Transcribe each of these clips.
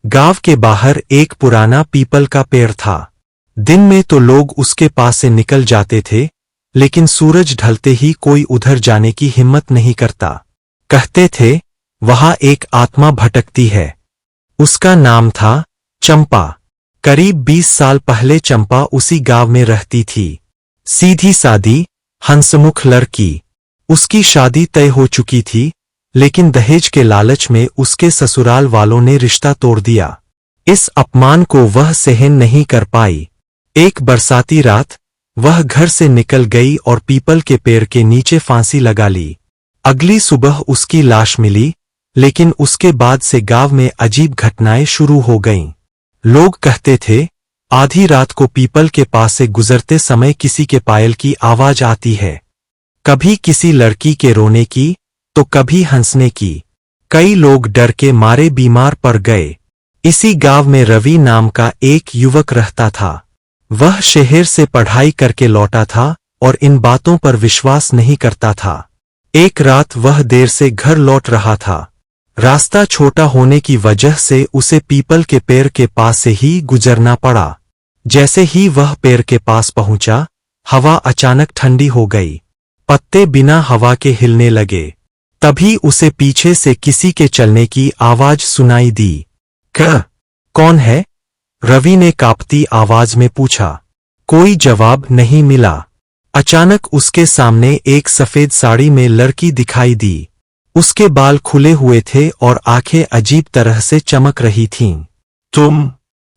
गांव के बाहर एक पुराना पीपल का पेड़ था। दिन में तो लोग उसके पास से निकल जाते थे, लेकिन सूरज ढलते ही कोई उधर जाने की हिम्मत नहीं करता। कहते थे, वहां एक आत्मा भटकती है। उसका नाम था चंपा। करीब 20 साल पहले चंपा उसी गांव में रहती थी। सीधी सादी, हंसमुख लड़की। उसकी शादी तय हो चुकी थी, लेकिन दहेज के लालच में उसके ससुराल वालों ने रिश्ता तोड़ दिया। इस अपमान को वह सहन नहीं कर पाई। एक बरसाती रात वह घर से निकल गई और पीपल के पेड़ के नीचे फांसी लगा ली। अगली सुबह उसकी लाश मिली, लेकिन उसके बाद से गांव में अजीब घटनाएं शुरू हो गईं। लोग कहते थे, आधी रात को पीपल के पास से गुजरते समय किसी के पायल की आवाज आती है। कभी किसी लड़की के रोने की, तो कभी हंसने की। कई लोग डर के मारे बीमार पड़ गए। इसी गांव में रवि नाम का एक युवक रहता था। वह शहर से पढ़ाई करके लौटा था और इन बातों पर विश्वास नहीं करता था। एक रात वह देर से घर लौट रहा था। रास्ता छोटा होने की वजह से उसे पीपल के पेड़ के पास से ही गुजरना पड़ा। जैसे ही वह पेड़ के पास पहुंचा, हवा अचानक ठंडी हो गई। पत्ते बिना हवा के हिलने लगे। तभी उसे पीछे से किसी के चलने की आवाज सुनाई दी। कौन है? रवि ने कांपती आवाज में पूछा। कोई जवाब नहीं मिला। अचानक उसके सामने एक सफेद साड़ी में लड़की दिखाई दी। उसके बाल खुले हुए थे और आंखें अजीब तरह से चमक रही थीं।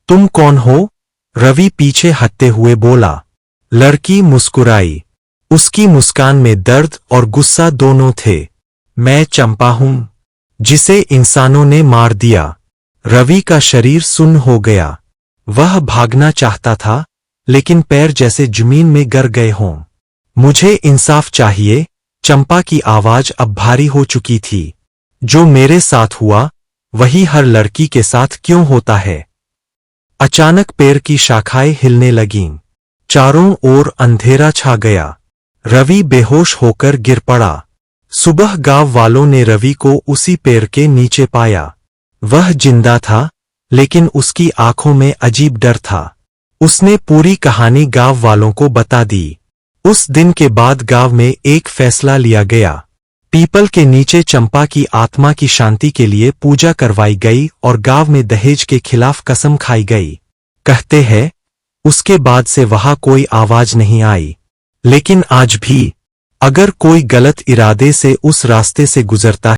तुम कौन हो? रवि पीछे हटते हुए बोला। लड़की मुस्कुराई। उसकी मुस्कान में दर्द और गुस्सा दोनों थे। मैं चंपा हूं, जिसे इंसानों ने मार दिया। रवि का शरीर सुन्न हो गया। वह भागना चाहता था, लेकिन पैर जैसे जमीन में गिर गए हों। मुझे इंसाफ चाहिए, चंपा की आवाज अब भारी हो चुकी थी। जो मेरे साथ हुआ, वही हर लड़की के साथ क्यों होता है? अचानक पेड़ की शाखाएं हिलने लगीं। चारों ओर अंधेरा छा गया। रवि बेहोश होकर गिर पड़ा। सुबह गांव वालों ने रवि को उसी पेड़ के नीचे पाया। वह जिंदा था, लेकिन उसकी आंखों में अजीब डर था। उसने पूरी कहानी गांव वालों को बता दी। उस दिन के बाद गांव में एक फैसला लिया गया। पीपल के नीचे चंपा की आत्मा की शांति के लिए पूजा करवाई गई और गांव में दहेज के खिलाफ कसम खाई गई। कहते हैं, उसके बाद से वहां कोई आवाज नहीं आई। लेकिन आज भी, अगर कोई गलत इरादे से उस रास्ते से गुजरता